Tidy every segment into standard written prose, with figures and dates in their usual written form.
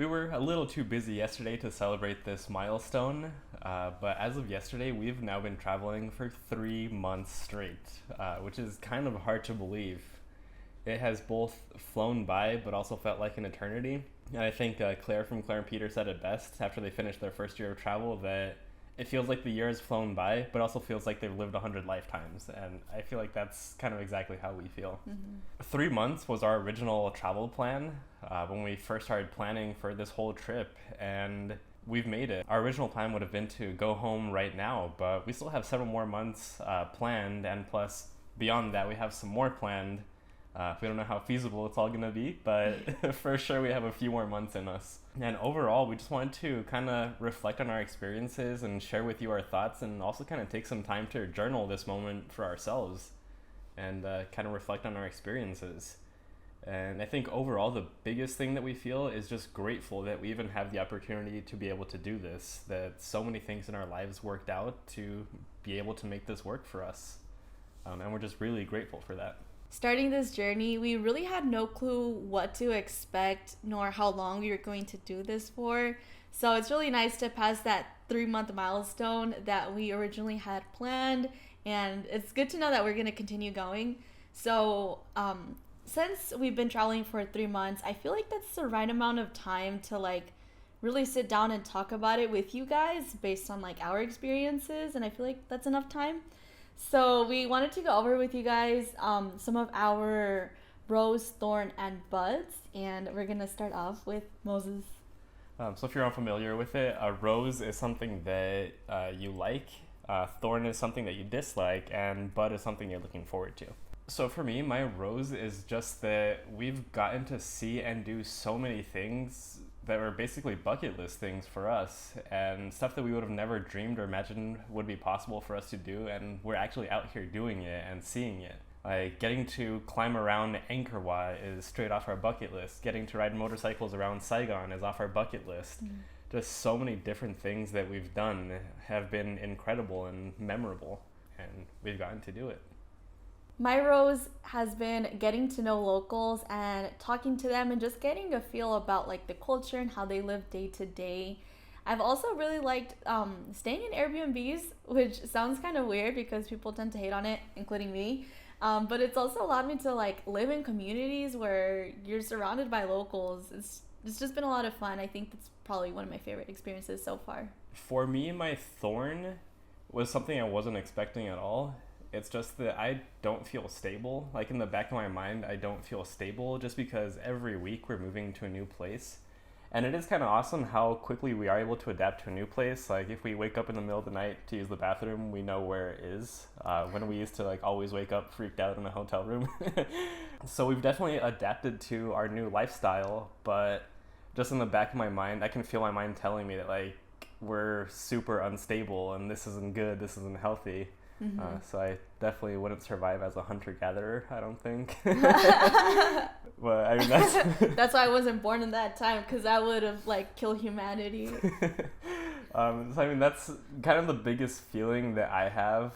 We were a little too busy yesterday to celebrate this milestone, but as of yesterday, we've now been traveling for 3 months straight, which is kind of hard to believe. It has both flown by, but also felt like an eternity. And I think Claire from Claire and Peter said it best after they finished their first year of travel that it feels like the year has flown by, but also feels like they've lived 100 lifetimes. And I feel like that's kind of exactly how we feel. 3 months was our original travel plan when we first started planning for this whole trip, and we've made it. Our original plan would have been to go home right now, but we still have several more months planned, and plus, beyond that, we have some more planned. We don't know how feasible it's all going to be, but for sure we have a few more months in us. And overall, we just wanted to kind of reflect on our experiences and share with you our thoughts, and also kind of take some time to journal this moment for ourselves and kind of reflect on our experiences. And I think overall, the biggest thing that we feel is just grateful that we even have the opportunity to be able to do this, that so many things in our lives worked out to be able to make this work for us. And we're just really grateful for that. Starting this journey, we really had no clue what to expect nor how long we were going to do this for. So it's really nice to pass that 3-month milestone that we originally had planned, and it's good to know that we're going to continue going. So since we've been traveling for 3 months, I feel like that's the right amount of time to really sit down and talk about it with you guys based on our experiences, and I feel like that's enough time. So we wanted to go over with you guys some of our rose, thorn, and buds, and we're gonna start off with Moses. So if you're unfamiliar with it, a rose is something that you like, thorn is something that you dislike, and bud is something you're looking forward to. So for me, my rose is just that we've gotten to see and do so many things that were basically bucket list things for us, and stuff that we would have never dreamed or imagined would be possible for us to do, and we're actually out here doing it and seeing it. Like getting to climb around Angkor Wat is straight off our bucket list. Getting to ride motorcycles around Saigon is off our bucket list. Just so many different things that we've done have been incredible and memorable, and we've gotten to do it. My rose has been getting to know locals and talking to them and just getting a feel about the culture and how they live day to day. I've also really liked staying in Airbnbs, which sounds kind of weird because people tend to hate on it, including me. But it's also allowed me to live in communities where you're surrounded by locals. It's just been a lot of fun. I think that's probably one of my favorite experiences so far. For me, my thorn was something I wasn't expecting at all. It's just that I don't feel stable. In the back of my mind, I don't feel stable just because every week we're moving to a new place. And it is kind of awesome how quickly we are able to adapt to a new place. If we wake up in the middle of the night to use the bathroom, we know where it is. When we used to always wake up freaked out in a hotel room. So we've definitely adapted to our new lifestyle, but just in the back of my mind, I can feel my mind telling me that we're super unstable and this isn't good, this isn't healthy. So I definitely wouldn't survive as a hunter-gatherer, I don't think. But I mean, that's why I wasn't born in that time, because I would have killed humanity. So I mean, that's kind of the biggest feeling that I have,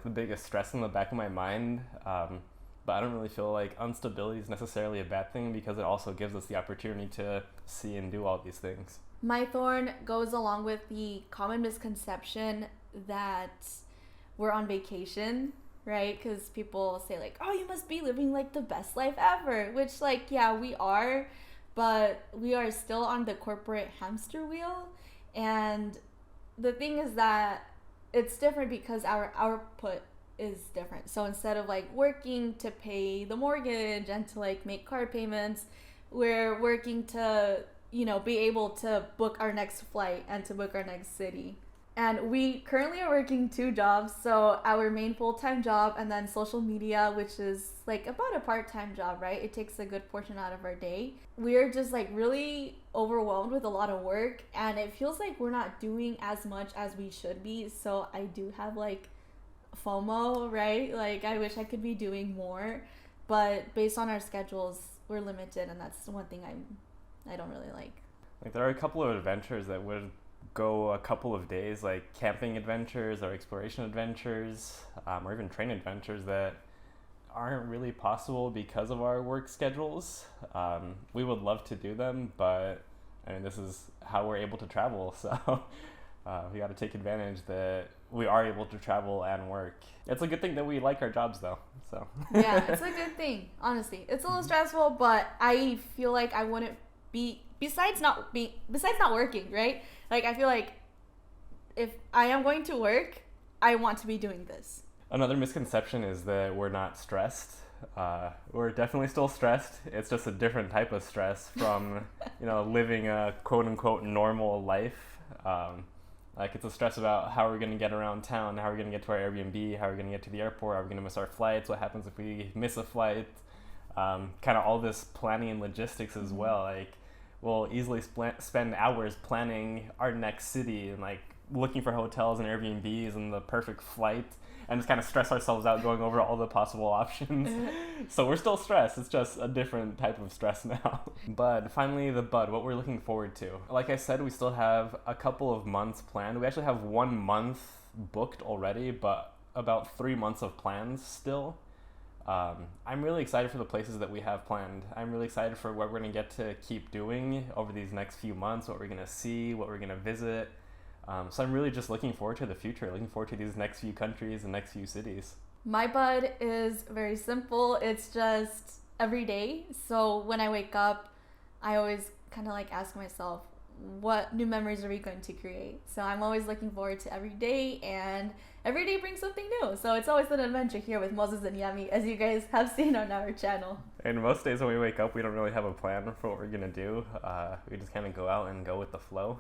the biggest stress in the back of my mind. But I don't really feel like instability is necessarily a bad thing, because it also gives us the opportunity to see and do all these things. My thorn goes along with the common misconception that we're on vacation, right? Because people say oh, you must be living the best life ever, which yeah, we are, but we are still on the corporate hamster wheel. And the thing is that it's different because our output is different. So instead of working to pay the mortgage and to make car payments, we're working to be able to book our next flight and to book our next city. And we currently are working 2 jobs. So our main full-time job, and then social media, which is about a part-time job, right? It takes a good portion out of our day. We're just really overwhelmed with a lot of work, and it feels like we're not doing as much as we should be. So I do have FOMO, right? I wish I could be doing more, but based on our schedules, we're limited, and that's one thing I don't really like. There are a couple of adventures that would go a couple of days, camping adventures or exploration adventures, or even train adventures that aren't really possible because of our work schedules. We would love to do them, but I mean, this is how we're able to travel. So we got to take advantage that we are able to travel and work. It's a good thing that we like our jobs, though. So Yeah, it's a good thing. Honestly, it's a little stressful, but I feel like I wouldn't be besides not working, right? Like I feel like if I am going to work, I want to be doing this. Another misconception is that we're not stressed. We're definitely still stressed. It's just a different type of stress from, living a quote-unquote normal life. Like it's a stress about how we're going to get around town, how we're going to get to our Airbnb, how we're going to get to the airport, are we going to miss our flights, what happens if we miss a flight, kind of all this planning and logistics as well. Like we'll easily spend hours planning our next city and like looking for hotels and Airbnbs and the perfect flight, and just kind of stress ourselves out going over all the possible options. So we're still stressed. It's just a different type of stress now. But finally, what we're looking forward to. Like I said, we still have a couple of months planned. We actually have 1 month booked already, but about 3 months of plans still. I'm really excited for the places that we have planned. I'm really excited for what we're going to get to keep doing over these next few months, what we're going to see, what we're going to visit. So I'm really just looking forward to the future, looking forward to these next few countries and next few cities. My bud is very simple. It's just every day. So when I wake up, I always kind of like ask myself, what new memories are we going to create? So I'm always looking forward to every day, and every day brings something new. So it's always an adventure here with Moses and Yami, as you guys have seen on our channel. And most days when we wake up, we don't really have a plan for what we're going to do. We just kind of go out and go with the flow.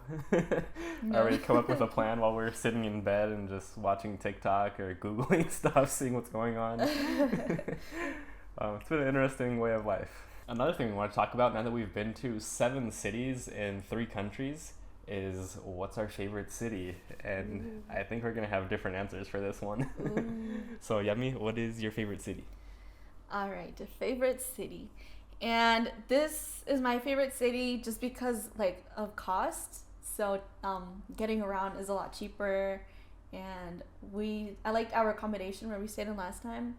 No. Or we come up with a plan while we're sitting in bed and just watching TikTok or Googling stuff, seeing what's going on. It's been an interesting way of life. Another thing we want to talk about now that we've been to 7 cities in 3 countries is what's our favorite city? And I think we're going to have different answers for this one. So Yami, what is your favorite city? All right, a favorite city. And this is my favorite city just because like of cost. So getting around is a lot cheaper, and I liked our accommodation where we stayed in last time.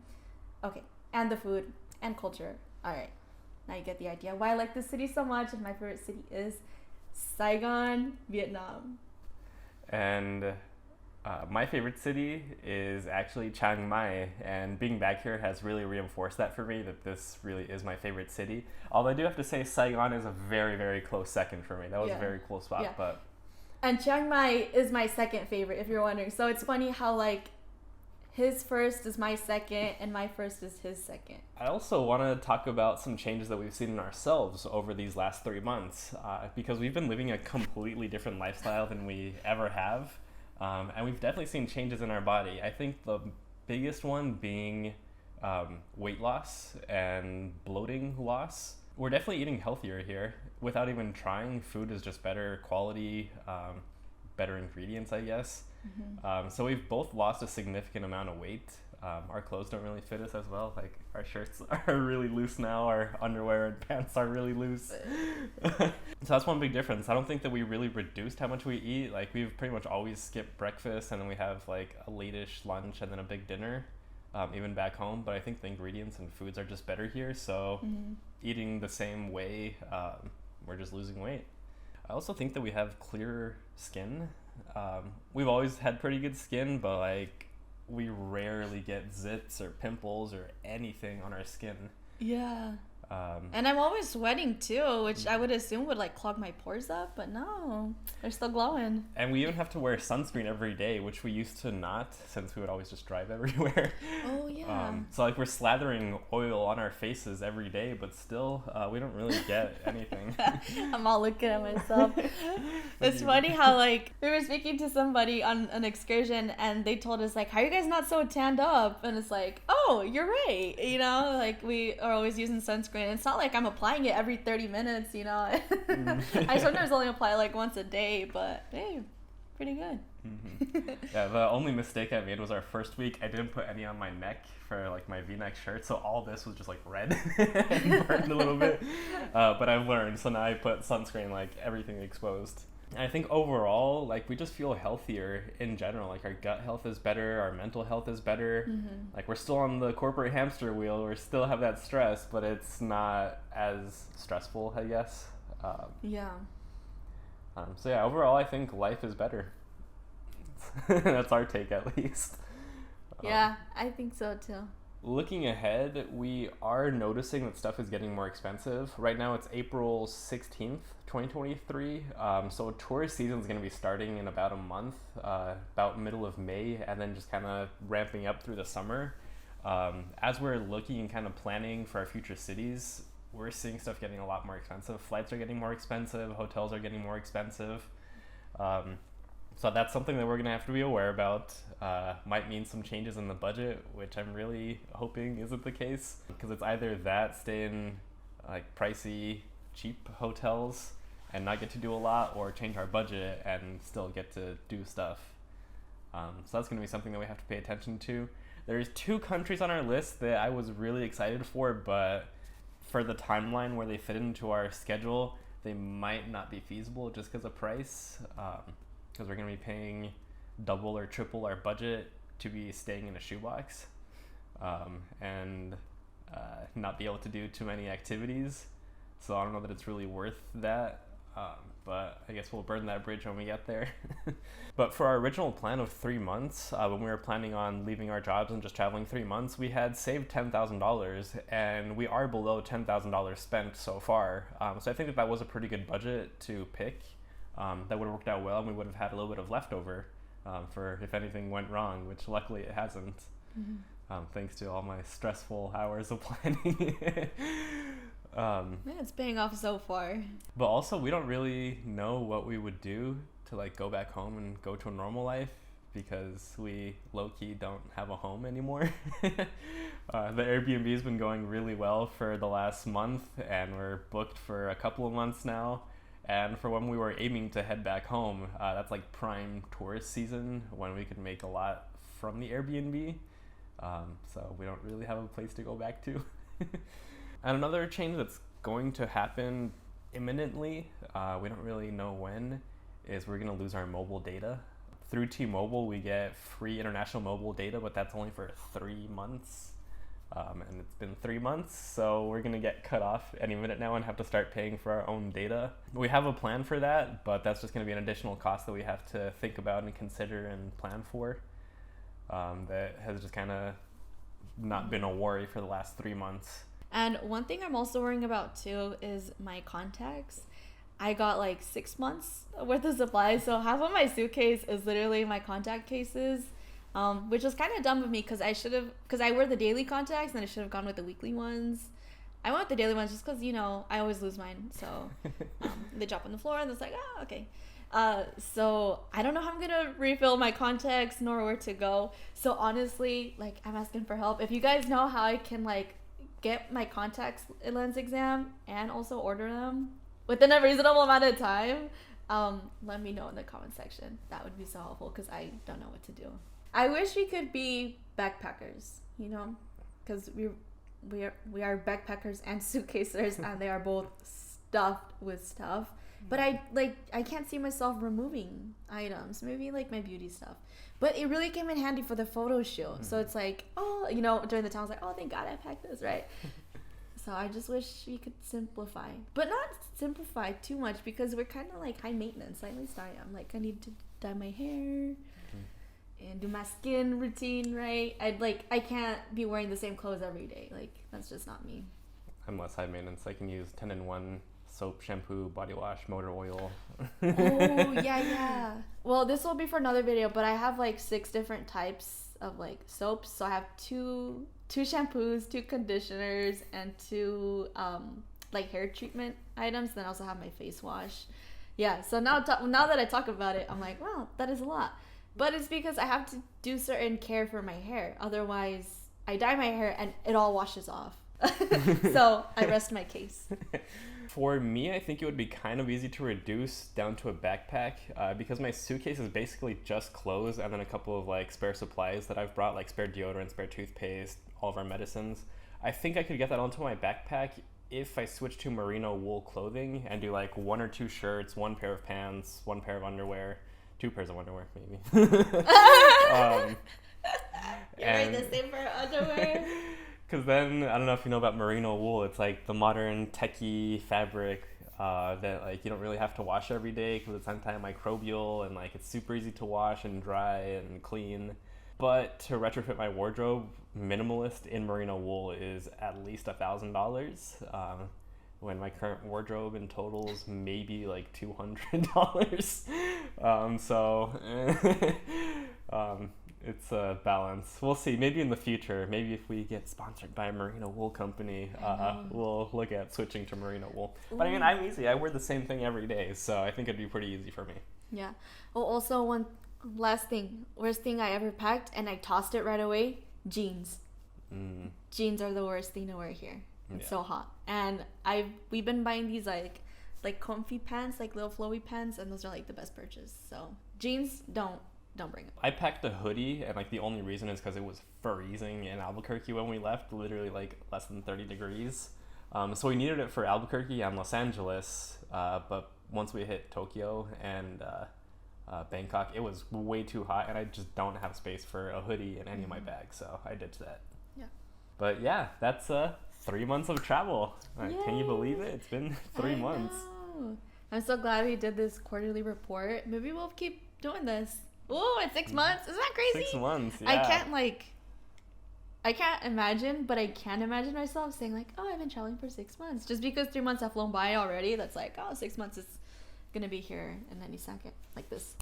Okay, and the food and culture. All right, now you get the idea why I like this city so much, and my favorite city is Saigon, Vietnam. And my favorite city is actually Chiang Mai, and being back here has really reinforced that for me, that this really is my favorite city. Although I do have to say Saigon is a very, very close second for me. That was a very cool spot. Yeah. And Chiang Mai is my second favorite, if you're wondering. So it's funny how like his first is my second and my first is his second. I also want to talk about some changes that we've seen in ourselves over these last 3 months, because we've been living a completely different lifestyle than we ever have. And we've definitely seen changes in our body. I think the biggest one being weight loss and bloating loss. We're definitely eating healthier here without even trying. Food is just better quality, better ingredients, I guess. Mm-hmm. So we've both lost a significant amount of weight. Our clothes don't really fit us as well. Like our shirts are really loose now. Our underwear and pants are really loose. So that's one big difference. I don't think that we really reduced how much we eat. Like we've pretty much always skipped breakfast, and then we have like a late-ish lunch and then a big dinner, even back home. But I think the ingredients and foods are just better here. So eating the same way, we're just losing weight. I also think that we have clearer skin. We've always had pretty good skin, but like we rarely get zits or pimples or anything on our skin. Yeah. And I'm always sweating too, which I would assume would like clog my pores up, but no, they're still glowing. And we even have to wear sunscreen every day, which we used to not, since we would always just drive everywhere. Oh yeah. So like we're slathering oil on our faces every day, but still we don't really get anything. I'm all looking at myself. It's funny how like we were speaking to somebody on an excursion, and they told us like, how are you guys not so tanned up? And it's like, oh, you're right. You know, like we are always using sunscreen. It's not like I'm applying it every 30 minutes, you know. I sometimes only apply like once a day, but hey, pretty good. Yeah, the only mistake I made was our first week. I didn't put any on my neck for like my V-neck shirt, so all this was just like red and burned a little bit. But I've learned, so now I put sunscreen like everything exposed. And I think overall, like we just feel healthier in general. Like our gut health is better, our mental health is better. Like we're still on the corporate hamster wheel. We still have that stress, but it's not as stressful, I guess. Yeah. So yeah, overall, I think life is better. That's our take, at least. Yeah, I think so too. Looking ahead, we are noticing that stuff is getting more expensive. Right now, it's April 16th, 2023. So tourist season is going to be starting in about a month, about middle of May, and then just kind of ramping up through the summer. As we're looking and kind of planning for our future cities, we're seeing stuff getting a lot more expensive. Flights are getting more expensive. Hotels are getting more expensive. So that's something that we're going to have to be aware about. Might mean some changes in the budget, which I'm really hoping isn't the case. Because it's either that, stay in like pricey, cheap hotels and not get to do a lot, or change our budget and still get to do stuff. So that's going to be something that we have to pay attention to. There's 2 countries on our list that I was really excited for, but for the timeline where they fit into our schedule, they might not be feasible just because of price. Because we're going to be paying double or triple our budget to be staying in a shoebox, and not be able to do too many activities. So I don't know that it's really worth that, but I guess we'll burn that bridge when we get there. But for our original plan of 3 months, when we were planning on leaving our jobs and just traveling 3 months, we had saved $10,000, and we are below $10,000 spent so far. So I think that was a pretty good budget to pick. That would have worked out well, and we would have had a little bit of leftover for if anything went wrong, which luckily it hasn't, thanks to all my stressful hours of planning. It's paying off so far. But also, we don't really know what we would do to like go back home and go to a normal life, because we low-key don't have a home anymore. The Airbnb has been going really well for the last month, and we're booked for a couple of months now. And for when we were aiming to head back home, that's like prime tourist season when we could make a lot from the Airbnb. So we don't really have a place to go back to. And another change that's going to happen imminently, we don't really know when, is we're going to lose our mobile data. Through T-Mobile, we get free international mobile data, but that's only for 3 months. And it's been 3 months, so we're going to get cut off any minute now and have to start paying for our own data. We have a plan for that, but that's just going to be an additional cost that we have to think about and consider and plan for. That has just kind of not been a worry for the last 3 months. And one thing I'm also worrying about too is my contacts. I got like 6 months worth of supplies, so half of my suitcase is literally my contact cases. Which was kind of dumb of me, because I wear the daily contacts and I should have gone with the weekly ones. I went with the daily ones just because, I always lose mine. So they drop on the floor and it's like, oh, okay. So I don't know how I'm going to refill my contacts nor where to go. So honestly, like, I'm asking for help. If you guys know how I can like get my contacts lens exam and also order them within a reasonable amount of time, let me know in the comment section. That would be so helpful, because I don't know what to do. I wish we could be backpackers, because we are backpackers and suitcasers, and they are both stuffed with stuff. But I can't see myself removing items, maybe like my beauty stuff. But it really came in handy for the photo shoot. So it's like, during the time I was like, oh, thank God I packed this, right? So I just wish we could simplify, but not simplify too much, because we're kind of like high maintenance. At least I am. Like, I need to dye my hair and do my skin routine, right? I can't be wearing the same clothes every day. Like, that's just not me. I'm less high maintenance. I can use 10-in-1 soap, shampoo, body wash, motor oil. Oh, yeah. Well, this will be for another video, but I have like 6 different types of like soaps. So I have two shampoos, 2 conditioners, and 2 like hair treatment items. Then I also have my face wash. Yeah, so now that I talk about it, I'm like, wow, that is a lot. But it's because I have to do certain care for my hair. Otherwise, I dye my hair and it all washes off. So I rest my case. For me, I think it would be kind of easy to reduce down to a backpack, because my suitcase is basically just clothes and then a couple of like spare supplies that I've brought, like spare deodorant, spare toothpaste, all of our medicines. I think I could get that onto my backpack if I switch to merino wool clothing and do like 1 or 2 shirts, 1 pair of pants, 1 pair of underwear, 2 pairs of underwear maybe. You're wearing the same pair of underwear? Because then, I don't know if you know about merino wool, it's like the modern techie fabric. that like you don't really have to wash every day because it's antimicrobial and like it's super easy to wash and dry and clean. But to retrofit my wardrobe, minimalist in merino wool is at least $1,000. When my current wardrobe in totals maybe like $200. It's a balance. We'll see. Maybe in the future, maybe if we get sponsored by a merino wool company, we'll look at switching to merino wool. But I mean, I'm easy. I wear the same thing every day, so I think it'd be pretty easy for me. Yeah. Oh, also one last thing. Worst thing I ever packed, and I tossed it right away. Jeans. Jeans are the worst thing to wear here. It's so hot. And we've been buying these like comfy pants, like little flowy pants, and those are like the best purchase. So jeans, don't bring them. I packed a hoodie, and like the only reason is because it was freezing in Albuquerque when we left, literally like less than 30 degrees. So we needed it for Albuquerque and Los Angeles, but once we hit Tokyo and Bangkok, it was way too hot, and I just don't have space for a hoodie in any of my bags, so I ditched that. Yeah. But yeah, that's 3 months of travel. Can you believe it? It's been 3 months. Know. I'm so glad we did this quarterly report. Maybe we'll keep doing this. Oh, it's 6 months. Isn't that crazy? 6 months, yeah. I can't imagine, but I can imagine myself saying like, oh, I've been traveling for 6 months. Just because 3 months have flown by already, that's like, oh, 6 months is going to be here in any second, like this.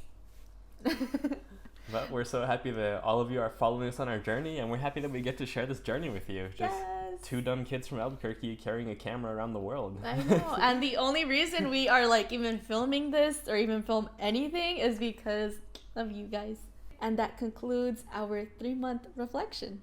But we're so happy that all of you are following us on our journey, and we're happy that we get to share this journey with you. Just two dumb kids from Albuquerque carrying a camera around the world. I know. And the only reason we are like even filming this or even film anything is because of you guys. And that concludes our 3-month reflection.